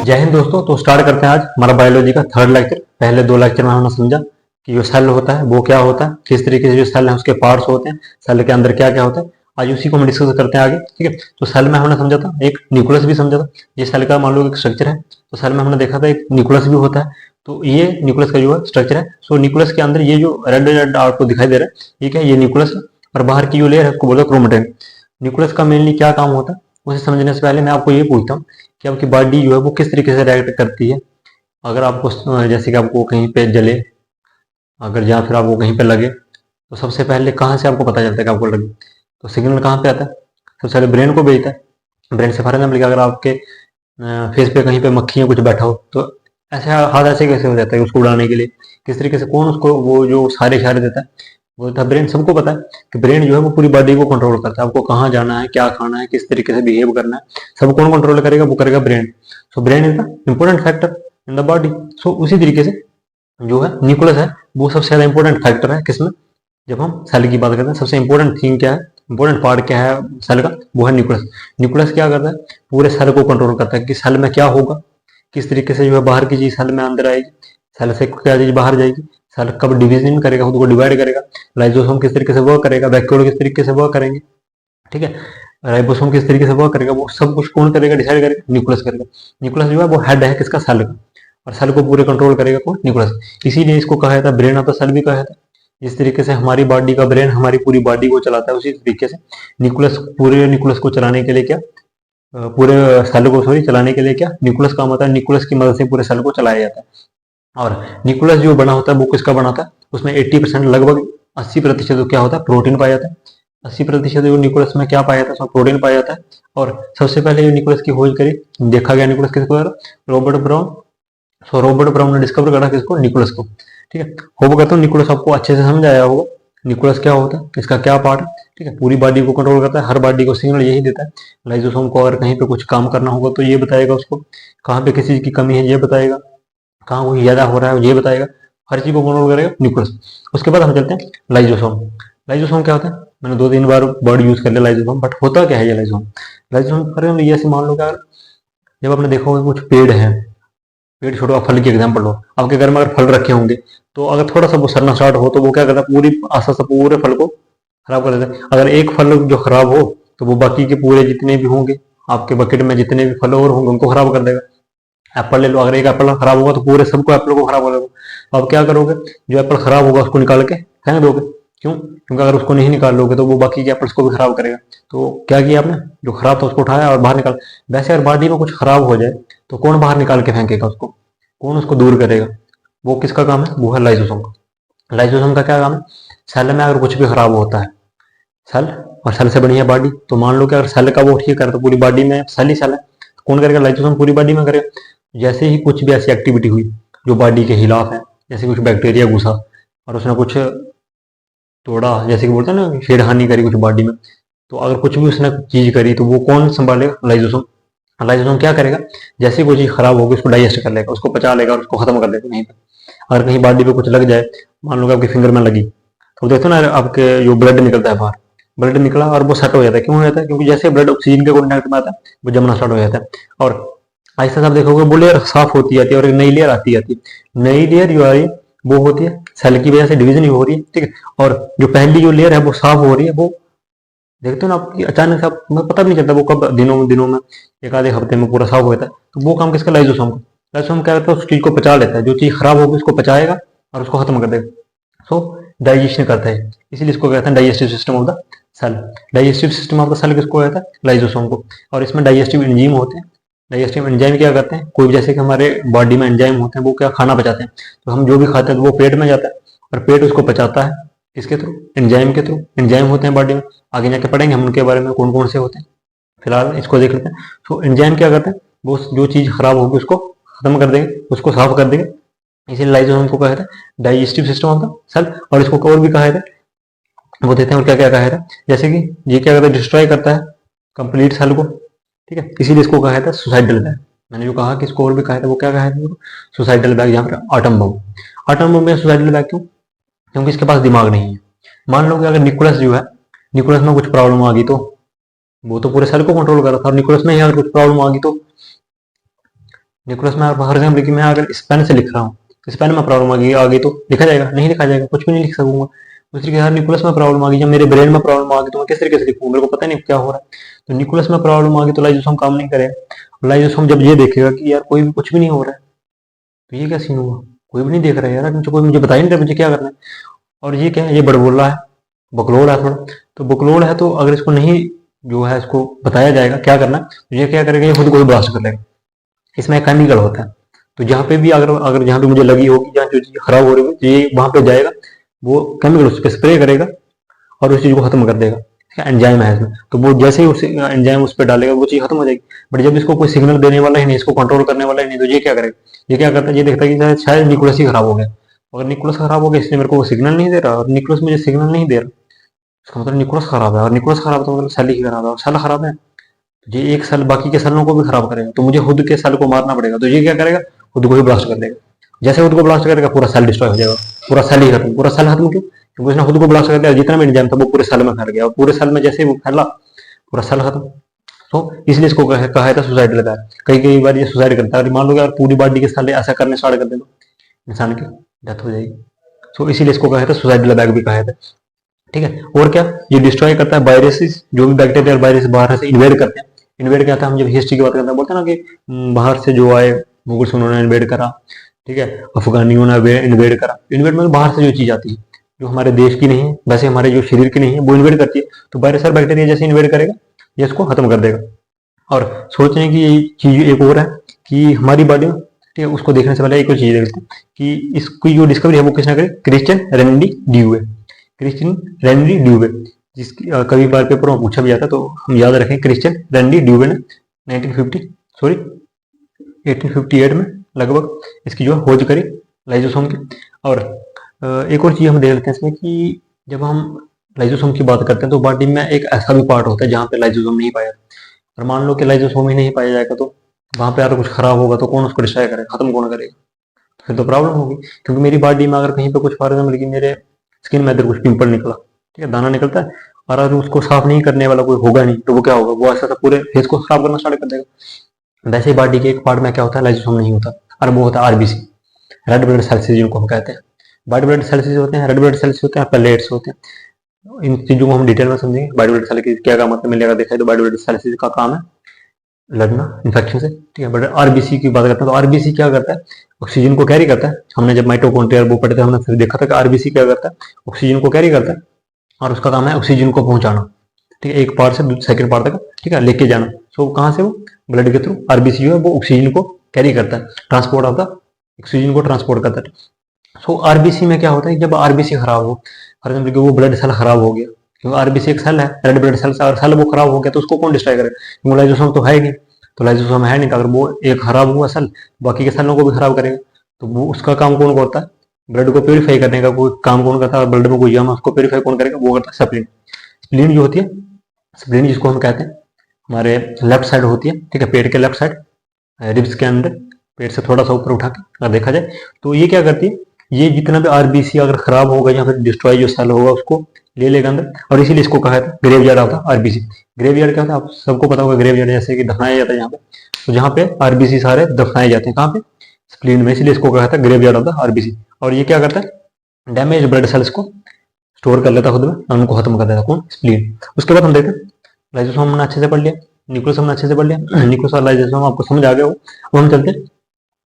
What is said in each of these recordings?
जय हिंद दोस्तों। तो स्टार्ट करते हैं आज हमारा बायोलॉजी का थर्ड लेक्चर। पहले दो लेक्चर में हमने समझा कि जो सेल होता है वो क्या होता है, किस तरीके से जो सेल है उसके पार्ट्स होते हैं, सेल के अंदर क्या क्या होता है। आज उसी को हम डिस्कस करते हैं आगे। ठीक है, तो सेल में हमने समझा था, एक न्यूक्लियस भी समझा था। ये सेल का मान लो एक स्ट्रक्चर है, तो सेल में हमने देखा था एक न्यूक्लियस भी होता है। तो ये न्यूक्लियस का जो है स्ट्रक्चर है। सो न्यूक्लियस के अंदर ये जो रेड रेड आपको दिखाई दे रहा है, ये क्या है, ये न्यूक्लियस है। और बाहर की जो लेयर है उसको बोलते हैं क्रोमेटिन। न्यूक्लियस का मेनली क्या काम होता है उसे समझने से पहले मैं आपको ये पूछता हूँ कि आपकी बॉडी जो है वो किस तरीके से रिएक्ट करती है। अगर आपको जैसे कि आपको कहीं पे जले, अगर या फिर आपको कहीं पे लगे, तो सबसे पहले कहाँ से आपको पता चलता है कि आपको लगे, तो सिग्नल कहाँ पे आता है, सबसे पहले ब्रेन को भेजता है। ब्रेन से फॉर एग्जाम्पल अगर आपके फेस पे कहीं पे मक्खी या कुछ बैठा हो, तो ऐसे हाथ ऐसे कैसे हो जाता है उसको उड़ाने के लिए, किस तरीके से, कौन उसको वो जो सारे इशारे देता है, वो होता है ब्रेन। सबको पता है कि ब्रेन जो है वो पूरी बॉडी को कंट्रोल करता है, आपको कहाँ जाना है, क्या खाना है, किस तरीके से बिहेव करना है, सब कौन कंट्रोल करेगा, वो करेगा brain. So brain is the important factor in the body. So उसी तरीके से जो है न्यूक्लियस है वो सबसे ज्यादा इंपॉर्टेंट फैक्टर है किसमें, जब हम सेल की बात करते हैं। सबसे इंपॉर्टेंट थिंग क्या है, इंपॉर्टेंट पार्ट क्या है सेल का, वो है न्यूक्लियस। न्यूक्लियस क्या करता है, पूरे सेल को कंट्रोल करता है कि सेल में क्या होगा, किस तरीके से जो है बाहर की चीज सेल में अंदर आएगी, सेल से क्या चीज बाहर जाएगी, सेल कब डिवीजन करेगा, खुद को डिवाइड करेगा, लाइजोसोम किस तरीके से वर्क करेगा, वैक्यूल किस तरीके से वर्क करेंगे, ठीक है, राइबोसोम किस तरीके से वर्क करेगा, वो सब कुछ कौन करेगा, डिसाइड करेगा, न्यूक्लियस करेगा। न्यूक्लियस जो है वो हेड है किसका, सेल का। और सेल को पूरे कंट्रोल करेगा कौन, न्यूक्लियस। इसीलिए इसको कहा जाता है ब्रेन ऑफ द सेल भी कहा जाता है। जिस तरीके से हमारी बॉडी का ब्रेन हमारी पूरी बॉडी को चलाता है, उसी तरीके से न्यूक्लियस, पूरे न्यूक्लियस को चलाने के लिए क्या, पूरे सेल को सॉरी चलाने के लिए क्या, न्यूक्लियस काम होता है। न्यूक्लियस की मदद से पूरे सेल को चलाया जाता है। और न्यूक्लियस जो बना होता है वो किसका बना होता है, उसमें 80% लगभग 80% क्या होता है, प्रोटीन पाया जाता है। 80% जो न्यूक्लियस में क्या पाया जाता है, उसमें प्रोटीन पाया जाता है। और सबसे पहले जो न्यूक्लियस की खोज करी, देखा गया न्यूक्लियस किसको, रॉबर्ट ब्राउन। सो रॉबर्ट ब्राउन ने डिस्कवर करा किसको, न्यूक्लियस को। ठीक है, होप करता हूँ न्यूक्लियस आपको अच्छे से समझ आया होगा। न्यूक्लियस क्या होता है, इसका क्या पार्ट है, ठीक है, पूरी बॉडी को कंट्रोल करता है, हर बॉडी को सिग्नल यही देता है। लाइजोसोम को अगर कहीं पे कुछ काम करना होगा तो ये बताएगा उसको, कहाँ पे किसी चीज की कमी है ये बताएगा, कहाँ कोई ज्यादा हो रहा है ये बताएगा, हर चीज को कंट्रोल करेगा न्यूक्लियस। उसके बाद हम चलते हैं लाइजोसोम। लाइजोसोम क्या होता है, मैंने 2-3 बार वर्ड यूज कर लिया लाइजोसोम, बट होता क्या है ये लाइजोसोम। लाइजोसोम फॉर एग्जाम्पल ये ऐसे मान लो कि जब आपने देखा होगा कुछ पेड़ है, पेड़ छोड़ो, आप फल की एग्जाम्पल लो, आपके घर में अगर फल रखे होंगे, तो अगर थोड़ा सा वो सड़ना स्टार्ट हो तो वो क्या करता है, पूरी आस्ता से पूरे फल को खराब कर देता है। अगर एक फल जो खराब हो तो वो बाकी के पूरे जितने भी होंगे आपके बकेट में, जितने भी फल और होंगे उनको खराब कर देगा। एप्पल ले लो, अगर एक एप्पल खराब होगा तो पूरे सबको एप्पल को खराब कर देगा। तो आप क्या करोगे, जो एप्पल खराब होगा उसको निकाल के फेंक दोगे। क्यों, क्योंकि अगर उसको नहीं निकाल लोगे तो वो बाकी के एप्पल्स को भी खराब करेगा। तो क्या किया आपने, जो खराब था उसको उठाया और बाहर निकाल। वैसे अगर बॉडी में कुछ खराब हो जाए तो कौन बाहर निकाल के फेंकेगा उसको, कौन उसको दूर करेगा, वो किसका काम है, वो है लाइसोसोम का। लाइसोसोम का क्या काम है, सेल में अगर कुछ भी खराब होता है, सेल और सेल से बनी है बॉडी, तो मान लो कि अगर सेल का वो ठीक करे तो पूरी बॉडी में सेल ही सेल है, कौन करेगा, लाइसोसोम पूरी बॉडी में करेगा। जैसे ही कुछ भी ऐसी एक्टिविटी हुई जो बॉडी के खिलाफ है, जैसे कुछ बैक्टीरिया घुसा और उसने कुछ तोड़ा, जैसे कि बोलते हैं ना छेड़खानी करी कुछ बॉडी में, तो अगर कुछ भी उसने चीज करी तो वो कौन संभालेगा, लाइसोसोम। लाइसोसोम क्या करेगा, जैसे कोई चीज खराब होगी उसको डाइजेस्ट कर लेगा, उसको पचा लेगा और उसको खत्म कर देगा कहीं पर। अगर कहीं बॉडी पे कुछ लग जाए, मान लो कि आपकी फिंगर में लगी, तो देखो ना आपके जो ब्लड निकलता है बाहर, ब्लड निकला और वो सेट हो जाता है। क्यों हो जाता है, क्योंकि जैसे ब्लड ऑक्सीजन के कॉन्टैक्ट में आता है वो जमना स्टार्ट हो जाता है। और ऐसा आप देखोगे वो लेयर साफ होती जाती है और एक नई लेयर आती जाती है। नई लेयर जो आ रही है वो होती है सेल की वजह से डिवीजन हो रही है, ठीक है। और जो पहली जो लेयर है वो साफ हो रही है, वो देखते हो ना आपकी अचानक से आप पता भी नहीं चलता वो कब दिनों में एक आधे हफ्ते में पूरा साफ हो जाता है। तो वो काम किसका, लाइसोसोम का। लाइसोसोम क्या करता है, उस चीज को पचा लेता है, जो चीज खराब होगी उसको पचाएगा और उसको खत्म कर देगा। सो डाइजेशन करता है, इसीलिए इसको कहते हैं digestive system of the cell. Digestive system of the cell किसको कहता है, लाइसोसोम को। और इसमें डाइजेस्टिव एंजाइम होते हैं। डाइजेस्टिव एंजाइम क्या करते हैं, कोई जैसे कि हमारे बॉडी में एंजाइम होते हैं वो क्या खाना पचाते हैं, तो हम जो भी खाते हैं तो वो पेट में जाता है और पेट उसको पचाता है, किसके थ्रू, एंजाइम के थ्रू। एंजाइम होते हैं बॉडी में, आगे जाके पढ़ेंगे हम उनके बारे में कौन कौन से होते हैं, फिलहाल इसको देख लेते हैं। तो एंजाइम क्या करते हैं, वो जो चीज खराब होगी उसको खत्म कर देंगे, उसको साफ कर देंगे। इसीलिए लाइसोसोम को कहा जाता है digestive system of the cell. और इसको और भी कहा जाता है, वो देते हैं और क्या क्या कहा जाता है, जैसे कि ये क्या करता है, डिस्ट्रॉय करता है कंप्लीट सेल को, ठीक है। इसीलिए इसको कहा जाता है सुसाइडल बैग। मैंने जो कहा कि इसको और भी कहा था वो क्या कहा है, सुसाइडल बैग, यहाँ पर आटम बम। आटम बम में सुसाइडल बैग क्यों, क्योंकि इसके पास दिमाग नहीं है। मान लो कि अगर न्यूक्लियस जो है, न्यूक्लियस में कुछ प्रॉब्लम आ गई तो वो तो पूरे सेल को कंट्रोल कर रहा था, और न्यूक्लियस में ही अगर कुछ प्रॉब्लम आ गई तो न्यूक्लियस में फॉर एग्जाम्पल कि मैं अगर इस पेन से लिख रहा हूँ, इस पेन में प्रॉब्लम आ गई, आगे तो लिखा जाएगा नहीं, लिखा जाएगा, कुछ भी नहीं लिख सकूंगा। उस तरीके से न्यूक्लियस में प्रॉब्लम आ गई, जब मेरे ब्रेन में प्रॉब्लम आ गई तो मैं किस तरीके से लिखूंगा, मेरे को पता नहीं क्या हो रहा है। तो न्यूक्लियस में प्रॉब्लम आ गई तो लाइजोसोम काम नहीं करेगा। लाइजोसोम जब ये देखेगा कि यार कोई भी कुछ भी नहीं हो रहा है, तो ये क्या सीन हुआ, कोई भी नहीं देख रहा है यार, मुझे कोई मुझे बता ही नहीं रहा मुझे क्या करना है। और ये क्या है, ये बड़बोला है, बकलोल है थोड़ा। तो बकलोल है तो अगर इसको नहीं जो है इसको बताया जाएगा क्या करना है, तो ये क्या करेगा, ये खुद को ही ब्लास्ट कर लेगा। इसमें एक केमिकल होता है, तो जहाँ पे भी अगर अगर जहाँ पे मुझे लगी होगी, जहाँ जो चीज खराब हो रही होगी, तो ये वहां पे जाएगा, वो केमिकल उस पर स्प्रे करेगा और उस चीज को खत्म कर देगा। एंजाइम है इसमें, तो वो जैसे ही उस एंजाइम उस पर डालेगा वो चीज खत्म हो जाएगी। बट जब इसको कोई सिग्नल देने वाला ही नहीं, इसको कंट्रोल करने वाला ही नहीं, तो ये क्या करेगा, ये क्या करता है, ये देखता है कि शायद न्यूक्लियस ही खराब हो गया। अगर न्यूक्लियस खराब हो गया, इसलिए मेरे को वो सिग्नल नहीं दे रहा, और न्यूक्लियस मुझे सिग्नल नहीं दे रहा, इसका मतलब न्यूक्लियस खराब है, और न्यूक्लियस खराब है तो मतलब सेल ही खराब है, और सेल खराब है तो ये एक सेल बाकी के सेलों को भी खराब करेगा, तो मुझे खुद के सेल को मारना पड़ेगा। तो ये क्या करेगा, खुद को ही ब्लास्ट कर देगा। जैसे खुद को ब्लास्ट करेगा पूरा सेल डिस्ट्रॉय हो जाएगा, पूरा सेल ही खत्म। पूरा सेल खत्म क्यों, क्योंकि उसने खुद को ब्लास्ट कर दिया, जितना भी एंजाइम था वो पूरे सेल में फैल गया, और पूरे सेल में जैसे ही वो फैला पूरा सेल खत्म। तो इसलिए इसको कहा था सुसाइड लगा है। कई कई बार ये सुसाइड करता है, और मान लो कि अगर पूरी बॉडी के सेल ऐसा करने स्टार्ट कर दे तो इंसान की डेथ हो जाएगी। तो इसीलिए इसको कहा था सुसाइडल बैग भी कहा था। ठीक है, और क्या, ये डिस्ट्रॉय करता है वायरसेस, जो भी बैक्टीरिया और वायरस बाहर से इन्वेड करते हैं। इन्वेड क्या था, हम जब हिस्ट्री की बात करते हैं बोलते हैं ना कि बाहर से जो आए मुगल्स उन्होंने इन्वेड करा, ठीक है, अफगानियों ने इन्वेड करा। इन्वेड मतलब बाहर से जो चीज आती है, जो हमारे देश की नहीं है, वैसे हमारे जो शरीर की नहीं है, वो इन्वेड करती है। तो वायरस और बैक्टीरिया जैसे इन्वेड करेगा, ये इसको खत्म कर देगा। और सोचने की ये चीज एक और है कि हमारी बॉडी, ठीक है, उसको देखने से पहले एक और चीज देखते हैं कि इसकी जो डिस्कवरी है वो किसने करी, क्रिश्चियन रेनडी ड्यूवे। क्रिश्चियन रेनडी ड्यूवे, जिसकी कभी बार पेपर में पूछा भी जाता है, तो हम याद रखें क्रिश्चियन रेनडी ड्यूवे ने 1858 में लगभग इसकी जो खोज करी लाइजोसोम की। और एक और चीज हम देख लेते हैं इसमें कि जब हम लाइजोसोम की बात करते हैं तो बॉडी में एक ऐसा भी पार्ट होता है जहाँ पे लाइजोसोम नहीं पाया। और मान लो कि लाइजोसोम ही नहीं पाया जाएगा, तो वहां पे अगर कुछ खराब होगा तो कौन उसको डिस्ट्रॉय करेगा, खत्म कौन करेगा, तो फिर तो प्रॉब्लम होगी। क्योंकि मेरी बॉडी में अगर कहीं पे कुछ फॉर एग्जाम्पल कि मेरे स्किन में इधर कुछ पिंपल निकला, ठीक है, दाना निकलता है, और अगर उसको साफ नहीं करने वाला कोई होगा नहीं, तो वो क्या होगा, वो ऐसा पूरे फेस को खराब करना स्टार्ट कर देगा। वैसे ही बॉडी के एक पार्ट में क्या होता है, लाइजोसोम नहीं होता, और वो होता है आरबीसी, रेड ब्लड सेल्स जिनको हम कहते हैं। व्हाइट ब्लड सेल्स होते हैं, रेड ब्लड सेल्स होते हैं, प्लेट्स होते हैं। इन चीजों को हम डिटेल में समझेंगे। व्हाइट ब्लड सेल की क्या काम मतलब मिलेगा, देखा तो व्हाइट ब्लड सेल्स का काम है लड़ना इन्फेक्शन से, ठीक है। बट आरबीसी की बात करते हैं तो आरबीसी क्या करता है, ऑक्सीजन को कैरी करता है। हमने जब माइटोकॉन्ड्रिया वो पढ़े थे, हमने फिर देखा था कि आरबीसी क्या करता है, ऑक्सीजन को कैरी करता है, और उसका काम है ऑक्सीजन को पहुंचाना, ठीक है, एक पार्ट से सेकंड पार्ट तक, ठीक है, लेके जाना। सो कहाँ से, वो ब्लड के थ्रू आरबीसी जो है वो ऑक्सीजन को कैरी करता है, ट्रांसपोर्ट ऑफ द ऑक्सीजन को ट्रांसपोर्ट करता है। सो आरबीसी में क्या होता है, जब आरबीसी खराब हो, फॉर एग्जाम्पल वो ब्लड सेल खराब हो गया, क्योंकि आरबीसी एक सेल है, रेड ब्लड सेल, और सेल वो खराब हो गया तो उसको कौन डिस्ट्रॉय करे, क्योंकि लाइजोसोम तो है ही नहीं, तो लाइजोसोम है नहीं, तो अगर वो एक खराब हुआ सेल बाकी के सेलों को भी खराब करेगा। तो वो उसका काम कौन करता है, ब्लड को प्योरीफाई करने का कोई काम कौन करता है, ब्लड में कोई जम है उसको प्योरीफाई कौन करेगा, वो करता है स्प्लीन। स्प्लीन जो होती है, स्प्लीन जिसको हम कहते हैं, हमारे लेफ्ट साइड होती है, ठीक है, पेट के लेफ्ट साइड, रिब्स के अंदर, पेट से थोड़ा सा ऊपर उठा के अगर देखा जाए, तो ये क्या करती है, ये जितना भी आरबीसी अगर खराब होगा या फिर डिस्ट्रॉय जो सेल होगा उसको ले लेगा अंदर, और इसीलिए इसको कहा था graveyard of the RBC. Graveyard क्या होता है, आप सबको पता होगा, ग्रेवयार्ड जैसे कि दफनाया जाता है यहाँ पे, तो जहाँ पे आरबीसी सारे दफनाए जाते हैं, कहाँ पे, स्प्लीन में, इसलिए इसको कहा था ग्रेवयार्ड ऑफ द आरबीसी। और ये क्या करता है, डैमेज ब्लड सेल्स को स्टोर कर लेता खुद में, और उनको खत्म कर देता, कौन, स्प्लीन। उसके बाद हम देखते हैं लाइजोसोम हमने अच्छे से पढ़ लिया, न्यूक्लियस हमने अच्छे से पढ़ लिया, न्यूक्लियस और लाइजोसोम आपको समझ आ गया हो। अब हम चलते हैं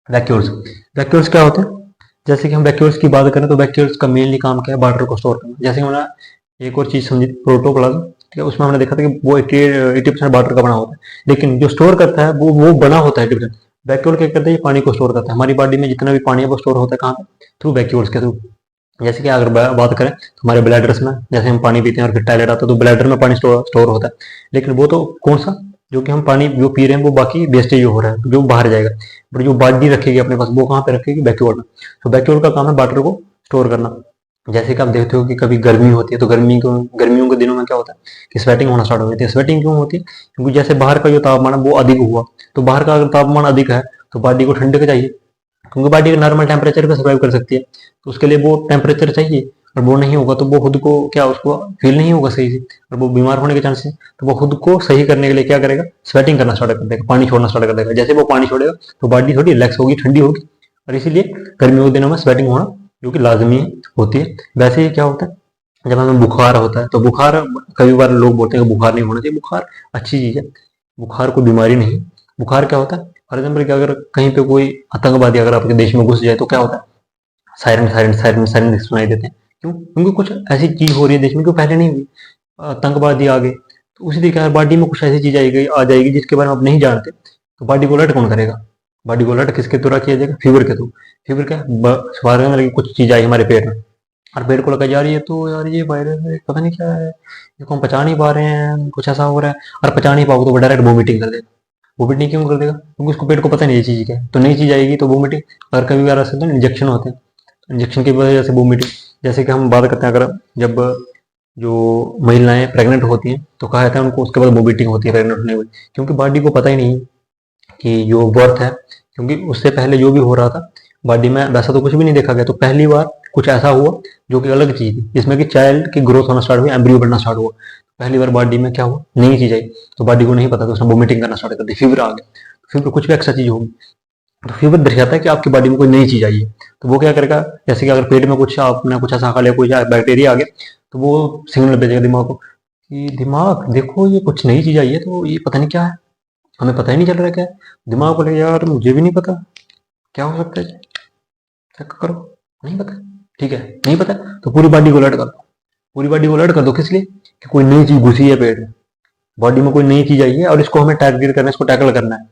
वैक्यूल्स। वैक्यूल्स क्या होते हैं, जैसे कि हम वैक्यूल्स की बात करें तो वैक्यूल्स का मेनली काम क्या है, वाटर को स्टोर करना। जैसे हमने एक और चीज समझी, प्रोटोप्लाज्म, ठीक है, उसमें हमने देखा था कि वो 80% वाटर का बना होता है, लेकिन जो स्टोर करता है वो बना होता है 80%। वैक्यूल क्या करता है, ये पानी को स्टोर करता है। हमारी बॉडी में जितना भी पानी है वो स्टोर होता है कहाँ पे, थ्रू वैक्यूल्स के थ्रू। जैसे कि अगर बात करें तो हमारे ब्लैडर्स में, जैसे हम पानी पीते हैं और फिर टॉयलेट आता है तो ब्लैडर में पानी स्टोर होता है, लेकिन वो तो कौन सा, जो कि हम पानी जो पी रहे हैं वो बाकी वेस्टेज जो हो रहा है जो बाहर जाएगा, बट जो बॉडी रखेगी अपने पास वो कहाँ पे रखेगी, वैक्यूल में। तो वैक्यूल का काम है वाटर को स्टोर करना। जैसे कि आप देखते हो कि कभी गर्मी होती है तो गर्मियों के दिनों में क्या होता है कि स्वेटिंग होना स्टार्ट हो जाती है। स्वेटिंग क्यों होती है, क्योंकि जैसे बाहर का जो तापमान है वो अधिक हुआ, तो बाहर का अगर तापमान अधिक है तो बॉडी को ठंडक चाहिए, क्योंकि बॉडी नॉर्मल टेम्परेचर पे सर्वाइव कर सकती है, तो उसके लिए वो टेम्परेचर चाहिए। और वो नहीं होगा तो वो खुद को क्या उसको फील नहीं होगा सही से, और वो बीमार होने के चांसेस हैं। तो वो खुद को सही करने के लिए क्या करेगा, स्वेटिंग करना स्टार्ट कर देगा, पानी छोड़ना स्टार्ट कर देगा। जैसे वो पानी छोड़ेगा तो बॉडी थोड़ी रिलैक्स होगी, ठंडी होगी, और इसीलिए गर्मियों के दिनों में स्वेटिंग होना जो कि लाजमी होती है। वैसे ही क्या होता है, जब हमें बुखार होता है तो बुखार, कई बार लोग बोलते हैं कि बुखार नहीं होना चाहिए, बुखार अच्छी चीज़ है, बुखार कोई बीमारी नहीं। बुखार क्या होता है, फॉर एग्जाम्पल कि अगर कहीं पे कोई आतंकवादी अगर आपके देश में घुस जाए तो क्या होता है, सायरन सायरन सायरन सायरन सुनाई देते हैं। क्यों? क्योंकि कुछ ऐसी चीज हो रही है देश में जो पहले नहीं हुई, आतंकवादी आ गए। तो उसी तरीके बॉडी में कुछ ऐसी चीज आएगी, आ जाएगी जिसके बारे में आप नहीं जानते, तो बॉडी को अलर्ट कौन करेगा? बॉडी को अलर्ट किसके द्वारा किया जाएगा? फीवर के थ्रू। फीवर क्या फॉर एग्जाम्पल कुछ चीज आई हमारे पेट में, और पेट को लगा जा रही है तो यार ये वायरस है, पता नहीं क्या है, इसको हम पचा नहीं पा रहे हैं, कुछ ऐसा हो रहा है, और पचा नहीं पाओगे तो वो डायरेक्ट वोमिटिंग कर देगा। वोमिटिंग क्यों कर देगा? क्योंकि उसको पेट को पता नहीं ये चीज़ क्या है, तो नई चीज़ आएगी तो वोमिटिंग। और कभी कभार ऐसा होता है इंजेक्शन होते हैं, इंजेक्शन की वजह से वोमिटिंग। जैसे कि हम बात करते हैं, अगर जब जो महिलाएं प्रेग्नेंट होती हैं तो कहा जाता है उनको उसके बाद वोमिटिंग होती है प्रेग्नेंट होने में, क्योंकि बॉडी को पता ही नहीं कि जो बर्थ है, क्योंकि उससे पहले जो भी हो रहा था बॉडी में वैसा तो कुछ भी नहीं देखा गया, तो पहली बार कुछ ऐसा हुआ जो कि अलग चीज़ थी, जिसमें कि चाइल्ड की ग्रोथ होना स्टार्ट हुई, एम्ब्रियो बनना स्टार्ट हुआ। पहली बार बॉडी में क्या हुआ, नई चीज़ आई, तो बॉडी को नहीं पता, तो उसने वोमिटिंग करना स्टार्ट कर दी, फीवर आ गया। फीवर कुछ भी एक्स्ट्रा चीज़ होगी, तो फीवर दर्शाता है कि आपकी बॉडी में कोई नई चीज़ आई है। तो वो क्या करेगा, जैसे कि अगर पेट में कुछ आपने कुछ ऐसा खा लिया, कोई बैक्टीरिया आ गया, तो वो सिग्नल भेजेगा दिमाग को कि दिमाग देखो ये कुछ नई चीज़ आई है, तो ये पता नहीं क्या है, हमें पता ही नहीं चल रहा क्या है। दिमाग बोले यार मुझे भी नहीं पता क्या हो सकता है, चेक करो, नहीं पता, ठीक है नहीं पता, तो पूरी बॉडी को अलर्ट कर दो, पूरी बॉडी को अलर्ट कर दो, किस लिए? कि कोई नई चीज घुसी है पेट में, बॉडी में कोई नई चीज आई है और इसको हमें टैकल करना है, इसको टैकल करना है,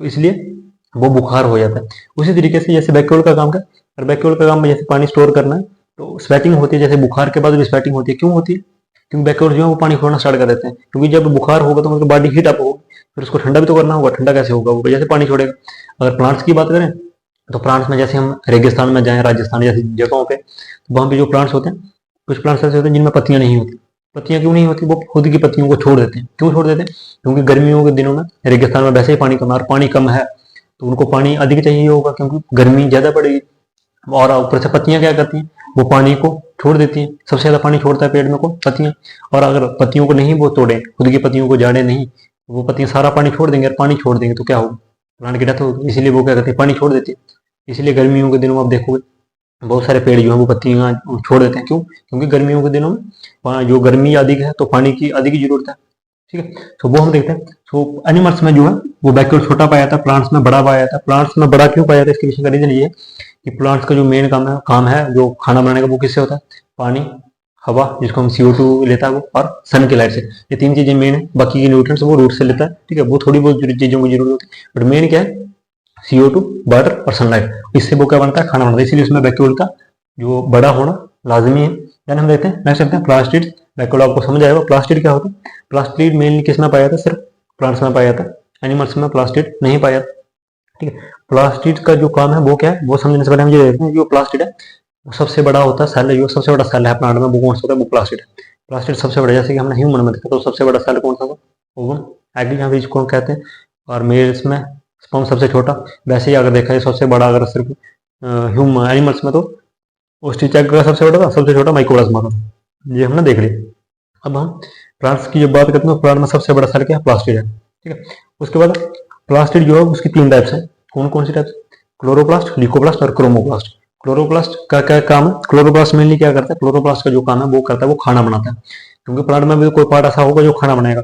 तो इसलिए वो बुखार हो जाता है। उसी तरीके से जैसे बैक्यूल का काम है, और बैक्यूल का काम में जैसे पानी स्टोर करना है, तो स्वेटिंग होती है, जैसे बुखार के बाद भी स्वेटिंग होती है। क्यों होती है? क्योंकि बैक्यूल जो है वो पानी छोड़ना स्टार्ट कर देते हैं, क्योंकि जब बुखार होगा तो मतलब बॉडी हीट अप होगी, फिर उसको ठंडा भी तो करना होगा, ठंडा कैसे होगा? वो जैसे पानी छोड़ेगा। अगर प्लांट्स की बात करें तो प्लांट्स में जैसे हम रेगिस्तान में जाएं, राजस्थान जैसी जगहों पे, तो वहाँ पे जो प्लांट्स होते हैं, कुछ प्लांट्स ऐसे होते हैं जिनमें पत्तियां नहीं होती। पत्तियां क्यों नहीं होती? वो खुद की पत्तियों को छोड़ देते हैं। क्यों छोड़ देते हैं? क्योंकि गर्मियों के दिनों में रेगिस्तान में वैसे ही पानी कम है, और पानी कम है तो उनको पानी अधिक चाहिए होगा, क्योंकि गर्मी ज्यादा पड़ेगी। और ऊपर से पत्तियां क्या करती हैं, वो पानी को छोड़ देती हैं। सबसे ज्यादा पानी छोड़ता है पेड़ में कौन? पत्तियां। और अगर पत्तियों को नहीं वो तोड़े, खुद की पत्तियों को जाड़े नहीं, वो पत्तियां सारा पानी छोड़ देंगे, और पानी छोड़ देंगे तो क्या होगा? प्लांट की डेथ होगी। इसीलिए वो क्या करते हैं, पानी छोड़ देते हैं। इसलिए गर्मियों के दिनों में आप देखोगे बहुत सारे पेड़ जो है वो पत्तियां छोड़ देते हैं। क्यों? क्योंकि गर्मियों के दिनों में जो गर्मी अधिक है तो पानी की अधिक जरूरत है। ठीक है, तो वो हम देखते हैं। तो एनिमल्स में जो है वो बैक्यूल छोटा पाया जाता है, प्लांट्स में बड़ा पाया जाता है। प्लांट्स में बड़ा क्यों पाया जाता है? इसके पीछे का रीजन ये है कि प्लांट्स का जो मेन काम है जो खाना बनाने का, वो किससे होता है? पानी, हवा जिसको हम CO2 लेता है वो, और सन की लाइट से। ये तीन चीजें मेन है, बाकी के न्यूट्रिएंट्स वो रूट से लेता है। ठीक है, वो थोड़ी बहुत चीजों की जरूरत होती है, बट मेन क्या है? CO2, वाटर और सनलाइट। इससे वो क्या बनता है? खाना बनता है। इसीलिए उसमें बैक्यूल का जो बड़ा होना लाजमी है। देन हम देखते हैं नेक्स्ट देखते हैं प्लास्टिड। बैक्यूल आपको समझ आएगा प्लास्टिड क्या होता है। प्लास्टिड मेनली किस में पाया जाता है? सिर्फ प्लांट्स में पाया जाता है, एनिमल्स में प्लास्टिड नहीं पाया जाता। ठीक है, प्लास्टिड का जो काम है वो क्या है, वो समझने से पहले हम ये देखते हैं जो प्लास्टिड है वो सबसे बड़ा होता है सेल, जो सबसे बड़ा सेल है प्लांट में वो कौन सा होता है? वो प्लास्टिड है। प्लास्टिड सबसे बड़ा, जैसे कि हमने ह्यूमन में देखा तो सबसे बड़ा सेल कौन सा था? ओवम, एग यहाँ पे इसको कहते हैं। और मेल्स में स्पर्म सबसे छोटा। वैसे ही अगर देखा जाए सबसे बड़ा अगर सिर्फ ह्यूमन एनिमल्स में तो ओस्ट्रिच एग का सबसे बड़ा था, सबसे छोटा माइकोप्लाज्मा था। ये हमने देख लिया। अब हम प्लांट्स की जब बात करते हैं, प्लांट में सबसे बड़ा सेल क्या है? प्लास्टिड है। ठीक है, उसके बाद प्लास्टिड जो है उसकी तीन टाइप्स है। कौन कौन सी टाइप्स? क्लोरोप्लास्ट, ल्यूकोप्लास्ट और क्रोमोप्लास्ट। क्लोरोप्लास्ट का क्या काम है? क्लोरोप्लास्ट मेनली क्या करता है? क्लोरोप्लास्ट का जो काम है वो करता है, वो खाना बनाता है। क्योंकि प्लांट में भी कोई पार्ट ऐसा होगा जो खाना बनाएगा।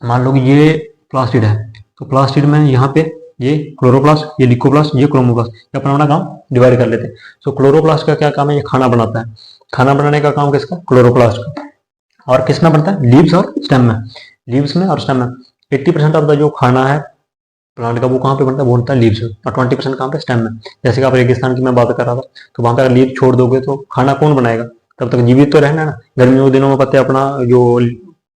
मान लो कि ये प्लास्टिड है, तो प्लास्टिड में यहाँ पे ये क्लोरोप्लास्ट, ये ल्यूकोप्लास्ट, ये क्रोमोप्लास्ट, ये अपना अपना काम डिवाइड कर लेते हैं। सो क्लोरोप्लास्ट का क्या काम है? ये खाना बनाता है। खाना बनाने का काम किसका? क्लोरोप्लास्ट का। और किस में बनता है? लीव्स और स्टेम में। लीव्स में और स्टेम में 80% ऑफ द जो खाना है प्लांट का वो कहाँ पे बनता है? वो बनता है लीव्स में, और 20% कहाँ पे? स्टेम में। जैसे कि आप रेगिस्तान की मैं बात कर रहा था, तो वहां पे अगर लीव छोड़ दोगे तो खाना कौन बनाएगा? तब तक जीवित तो रहना है ना। गर्मियों के दिनों में पत्ते अपना जो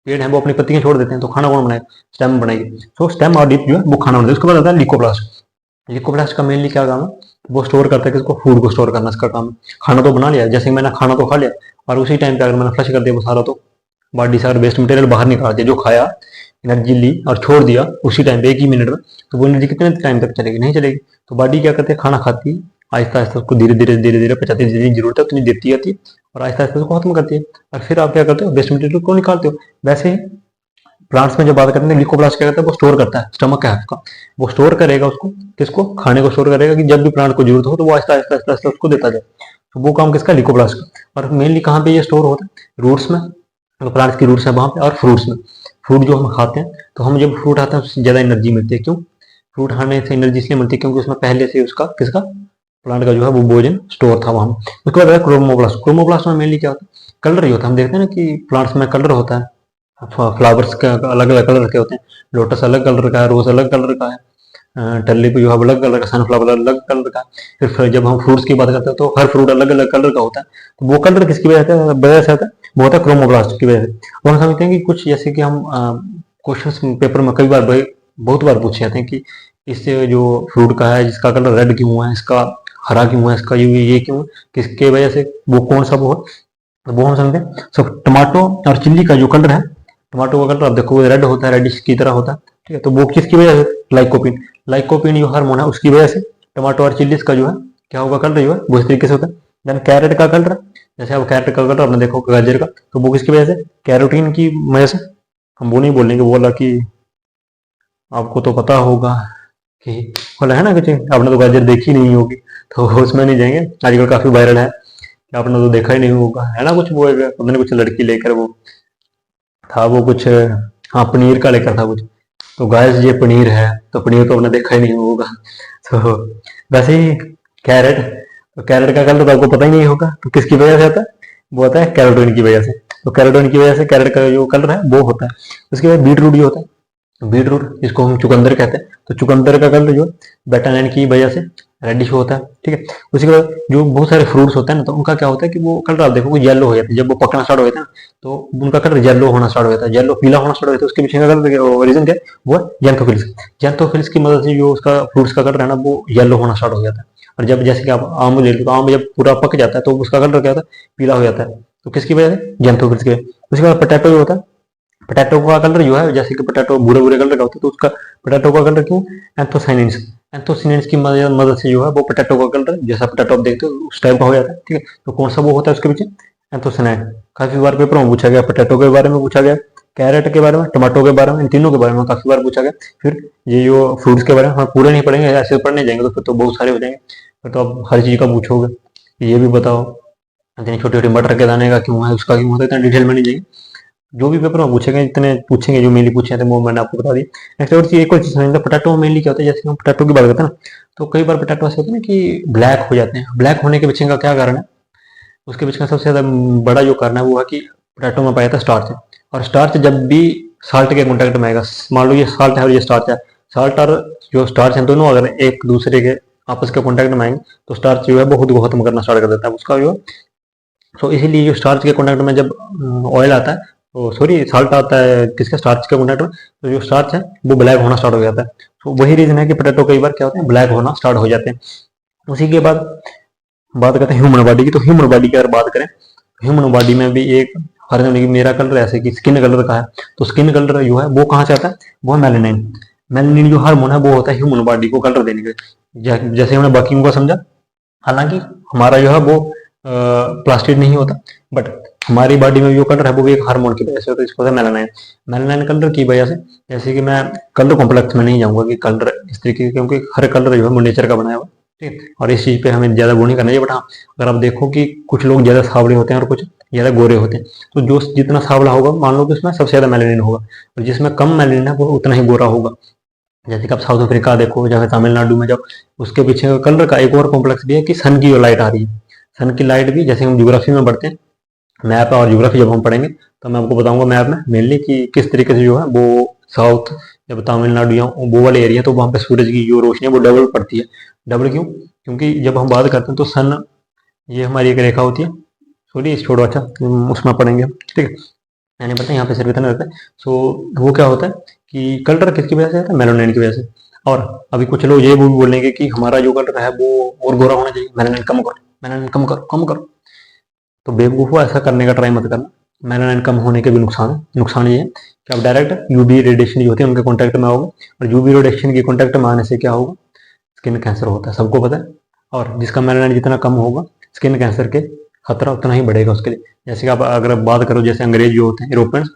पेड़ है वो अपनी पत्तियां छोड़ देते हैं, तो खाना कौन बनाएगा? स्टेम बनाएगी। तो स्टेम और लीफ जो है वो खाना बनाता है। उसके बाद आता है ल्यूकोप्लास्ट। ल्यूकोप्लास्ट का मेनली क्या काम है? वो स्टोर करता है किसको? फूड को स्टोर करना इसका काम है। खाना तो बना लिया, जैसे मैंने खाना तो खा लिया, और उसी टाइम पे अगर मैंने फ्लश कर दिया वो सारा, तो बॉडी से अगर वेस्ट मटेरियल बाहर निकाल दिया, जो खाया एनर्जी ली और छोड़ दिया उसी टाइम पे 1 ही मिनट में, तो वो एनर्जी कितने टाइम तक चलेगी? नहीं चलेगी। तो बॉडी क्या करती है? खाना खाती है, आहिस्ता आहिस्ता उसको धीरे धीरे पचाती है, जितनी जरूरत है उतनी देती जाती है और आहिस्ता आहिस्ता उसको खत्म करती है। और फिर आप क्या करते हो, वेस्ट मटेरियल को निकालते हो। वैसे ही प्लांट्स में जब बात करते हैं ग्लिकोप्लास्ट क्या करता है, वो स्टोर करता है, स्टमक है उसका, वो स्टोर करेगा उसको, किसको, खाने को स्टोर करेगा कि जब भी प्लांट को जरूरत हो तो वो आहिस्ता आहिस्ता आहिस्ता आहिस्ता उसको देता जाए। तो वो काम किसका, लिकोप्लास्ट का। और मेनली कहाँ पे ये स्टोर होता है, रूट्स में, तो प्लांट्स की रूट्स है वहां पे, और फ्रूट्स में। फ्रूट जो हम खाते हैं, तो हम जब फ्रूट आता है उससे ज्यादा एनर्जी मिलती है। क्यों, फ्रूट खाने से एनर्जी इसलिए मिलती है क्योंकि उसमें पहले से उसका किसका, प्लांट का जो है वो भोजन स्टोर था वहां। उसके बाद क्रोमोप्लास्ट। क्रोमोप्लास्ट में मेनली क्या होता है, कलर ही होता है। हम देखते हैं ना कि प्लांट्स में कलर होता है, फ्लावर्स का अलग अलग कलर के होते हैं, लोटस अलग कलर का है, रोज अलग कलर का है, टल्ली पे जो है अलग कलर का, सनफ्लावर अलग कलर का है। फिर जब हम फ्रूट्स की बात करते हैं तो हर फ्रूट अलग अलग कलर का होता है। तो वो कलर किसकी वजह से आता है, वो होता है क्रोमोप्लास्ट की वजह से। और हम समझते हैं कि कुछ जैसे कि हम क्वेश्चन पेपर में कई बार बहुत बार पूछे जाते हैं कि इससे जो फ्रूट का है जिसका कलर रेड क्यों हुआ है, इसका हरा क्यों है, इसका ये क्यों है, किसके वजह से, वो कौन सा वो है, तो वो हम समझते हैं। सो टमाटो और चिल्ली का जो कलर है, टमाटो का कलर आप देखो रेड होता है, रेडिश की तरह होता है, ठीक है। तो वो किसकी वजह से, लाइकोपिन। लाइकोपिन जो हार्मोन है उसकी वजह से टमाटो और चिल्लीज का जो है क्या होगा, कलर जो है वो इस तरीके से होता है। देन कैरेट का कलर, जैसे अब कैरेट का कलर आपने देखो गाजर का, तो वो किसकी वजह से, कैरोटीन की वजह से। हम वो नहीं बोलेंगे, वो बोला कि आपको तो पता होगा कि, बोला है ना कुछ आपने तो गाजर देखी नहीं होगी, तो उसमें नहीं जाएंगे। आजकल काफी वायरल है कि आपने तो देखा ही नहीं होगा, है ना कुछ, वो पता नहीं कुछ लड़की लेकर वो था, वो कुछ, हाँ पनीर का लेकर था कुछ। तो गाइस ये पनीर है, तो पनीर तो आपने देखा ही नहीं होगा। तो वैसे ही कैरेट, तो कैरेट का कलर तो आपको पता ही नहीं होगा, तो किसकी वजह से आता है, वो होता है कैरोटीन की वजह से। तो कैरोटीन की वजह से कैरेट का जो कलर है वो होता है। उसके बाद बीट रूट भी होता है, बीट रूट जिसको हम चुकंदर कहते हैं, तो चुकंदर का कलर जो बेटानाइन की वजह से रेडिश होता है, ठीक है। उसके बाद जो बहुत सारे फ्रूट्स होते हैं ना, तो उनका क्या होता है कि वो कलर आप देखो येलो हो जाता है, जब वो पकना स्टार्ट हो जाता है ना, तो उनका कलर येलो होना स्टार्ट हो जाता है, येलो पीला होना स्टार्ट हो जाता है। उसके पीछे का कलर रीजन क्या है, वो जेंथोफिल्स। जेंथोफिल्स की मदद से जो उसका फ्रूट्स का कलर है ना वो येलो होना स्टार्ट हो जाता है। और जब जैसे कि आप आम ले लो, तो आम जब पूरा पक जाता है तो उसका कलर क्या होता है, पीला हो जाता है। तो किसकी वजह से, जेंथोफिल्स की वजह से। उसके बाद पोटैटो जो होता है, पोटैटो का कलर जो है, जैसे कि पोटैटो भूरे भूरे कलर का होता है, तो उसका पोटैटो का कलर क्यों, एंथोसाइनिन्स। एंथोसाइनिन्स की मदद से जो है वो पोटैटो का कलर जैसा पोटैटो आप देखते हो उस टाइप का हो जाता है, ठीक है। तो कौन सा वो होता है उसके पीछे, एंथोसाइनाइन। काफी बार पेपर में पूछा गया, पोटैटो के बारे में पूछा गया, कैरेट के बारे में, टमाटो के बारे में, इन तीनों के बारे में काफी बार पूछा गया। फिर ये जो फ्रूट्स के बारे में हम पूरे नहीं पढ़ेंगे, ऐसे पढ़ने जाएंगे तो फिर तो बहुत सारे हो जाएंगे, फिर तो आप हर चीज का पूछोगे, ये भी बताओ, इतनी छोटी छोटी मटर के दाने का क्यों है, उसका क्यों होता है, इतना डिटेल में नहीं जाएंगे। जो भी पेपर में पूछेंगे, जितने पूछेंगे जो मेनली पूछे थे वो मैंने आपको बता दी। नेक्स्ट और चीज, एक और चीज समझना, पोटैटो में मेनली क्या होता है, जैसे हम पोटैटो की बात करते हैं ना, तो कई बार पोटैटो ऐसे होते हैं ना कि ब्लैक हो जाते हैं। ब्लैक होने के पीछे का क्या कारण है, उसके पीछे का सबसे ज्यादा बड़ा जो कारण है वो है कि पोटैटो में पाया जाता है स्टार्च। और स्टार्च जब भी साल्ट के कॉन्टेक्ट में आएगा, मान लो ये साल्ट है और ये स्टार्च है, साल्ट और जो स्टार्च है दोनों अगर एक दूसरे के आपस के कॉन्टेक्ट में आएंगे तो स्टार्च जो है वो खुद को खत्म करना स्टार्ट कर देता है उसका जो। तो इसीलिए जो स्टार्च के कॉन्टेक्ट में जब ऑयल आता है, तो सॉरी साल्ट आता है किसके, स्टार्च के कॉन्टेक्ट में, तो जो स्टार्च है वो ब्लैक होना स्टार्ट हो जाता है। तो वही रीजन है कि पोटैटो कई बार क्या होते हैं, ब्लैक होना स्टार्ट हो जाते हैं। उसी के बाद बात करते हैं ह्यूमन बॉडी की। तो ह्यूमन बॉडी की अगर बात करें, ह्यूमन बॉडी में भी एक हर जगह मेरा कलर ऐसे कि स्किन कलर का है, तो स्किन कलर जो है वो कहाँ से आता है, वो है मेलेनिन। मेलेनिन जो हार्मोन है वो होता है ह्यूमन बॉडी को कलर देने के लिए। जैसे हमने बाकियों को समझा, हालांकि हमारा जो है वो प्लास्टिड नहीं होता, बट हमारी बॉडी में जो कलर है वो भी एक हार्मोन की वजह से होता है, इसको मेलानाइन। मेलानाइन कलर की वजह से, जैसे कि मैं कलर कॉम्प्लेक्स में नहीं जाऊंगा कि कलर इस तरीके के, क्योंकि हर कलर जो है वो नेचर का बनाया हुआ, ठीक। और इस चीज पे हमें ज्यादा वो नहीं करना चाहिए। बट हाँ, अगर आप देखो कि कुछ लोग ज्यादा सावले होते हैं और कुछ ज्यादा गोरे होते हैं, तो जो जितना सावला होगा मान लो कि उसमें सबसे ज्यादा मेलानिन होगा, और जिसमें कम मेलानिन है वो उतना ही गोरा होगा। जैसे कि आप साउथ अफ्रीका देखो या फिर तमिलनाडु में जाओ, उसके पीछे का कलर का एक और कॉम्प्लेक्स भी है कि सन की जो लाइट आ रही है, सन की लाइट भी, जैसे हम ज्योग्राफी में पढ़ते हैं, मैप और ज्योग्राफी जब हम पढ़ेंगे तो मैं आपको बताऊंगा मैप में मेनली कि किस तरीके से जो है वो साउथ, जब तमिलनाडु या वो वाले एरिया, तो वहाँ पे सूरज की जो रोशनी है वो डबल पड़ती है। डबल क्यों, क्योंकि जब हम बात करते हैं तो सन, ये हमारी एक रेखा होती है, सॉरी इस छोड़ो, अच्छा उसमें पढ़ेंगे हम, ठीक है, मैंने पता है यहाँ पे सिर्फ इतना रहता है। सो वो क्या होता है कि कलर किसकी वजह से आता है, मेलानिन की वजह से। और अभी कुछ लोग ये भी बोलेंगे कि हमारा जो कलर है वो और गोरा होना चाहिए, मेलानिन कम करो, मेलानिन कम करो, कम करो। तो बेवकूफ़ो ऐसा करने का ट्राई मत करना। मेलानिन कम होने के भी नुकसान है। नुकसान ये है कि आप डायरेक्ट यूवी रेडिएशन जो होती है उनके कॉन्टैक्ट में आओगे, और यूवी रेडिएशन के कॉन्टैक्ट में आने से क्या होगा, स्किन कैंसर होता है, सबको पता है। और जिसका मेलानाइन जितना कम होगा स्किन कैंसर के खतरा उतना ही बढ़ेगा उसके लिए। जैसे कि आप अगर बात करो, जैसे अंग्रेज जो होते हैं यूरोपियंस,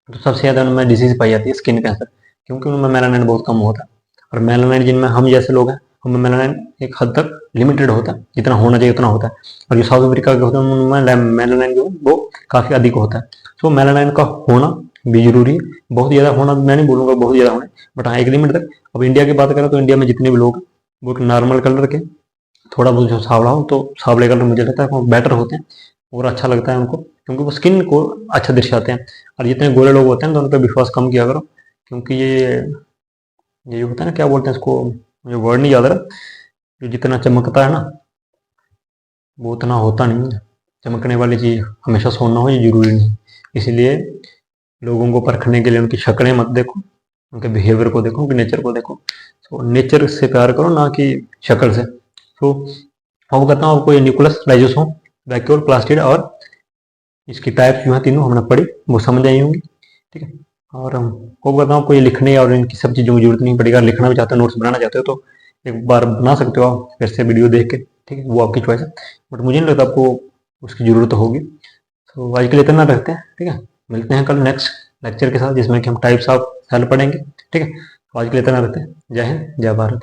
तो सबसे ज़्यादा उनमें डिसीज पाई जाती है स्किन कैंसर, क्योंकि उनमें मेलानाइन बहुत कम होता है। और मेलानाइन जिनमें हम जैसे लोग हैं, उनमें मेलानाइन एक हद तक लिमिटेड होता है, जितना होना चाहिए उतना होता है। और जो साउथ अफ्रीका के होते हैं उनमें मेलानाइन जो है वो काफ़ी अधिक होता है। तो मेलानाइन का होना भी जरूरी है, बहुत ज़्यादा होना मैं नहीं बोलूँगा बहुत ज़्यादा होना, बट हाँ एक लिमिट तक। अब इंडिया की बात करें तो इंडिया में जितने भी लोग हैं वो एक नॉर्मल कलर के, थोड़ा बहुत जो सावला हो तो सावले कलर मुझे लगता है वो बेटर होते हैं और अच्छा लगता है उनको, क्योंकि वो स्किन को अच्छा दर्शाते हैं। और जितने गोरे लोग होते हैं तो उन पर विश्वास कम किया करो, क्योंकि ये होता है ना, क्या बोलते हैं इसको, मुझे वर्ड नहीं याद आ रहा, जो जितना चमकता है ना वो उतना होता नहीं है। चमकने वाली चीज़ हमेशा सोना हो ये जरूरी नहीं, इसलिए लोगों को परखने के लिए उनकी शक्लें मत देखो, उनके बिहेवियर को देखो, उनके नेचर को देखो। तो नेचर से प्यार करो ना कि शक्ल से। तो अब कहता हूँ आपको ये न्यूक्लियस लाइजोसोम, वैक्यूल, प्लास्टिड और इसकी टाइप्स जो है तीनों हमने पढ़ी, वो समझ आई होंगी, ठीक है। और वो कहता हूँ आपको ये लिखने और इनकी सब चीज़ों की जरूरत नहीं पड़ेगी। अगर लिखना भी चाहते हो, नोट्स बनाना चाहते हो तो एक बार बना सकते हो आप फिर से वीडियो देख के, ठीक है, वो आपकी चॉइस है, बट मुझे नहीं लगता आपको उसकी ज़रूरत होगी। तो आज के लिए इतना रखते हैं, ठीक है। मिलते हैं कल नेक्स्ट लेक्चर के साथ, जिसमें कि हम टाइप्स ऑफ सेल पढ़ेंगे, ठीक है। तो आज के लिए इतना रखते हैं। जय हिंद, जय भारत।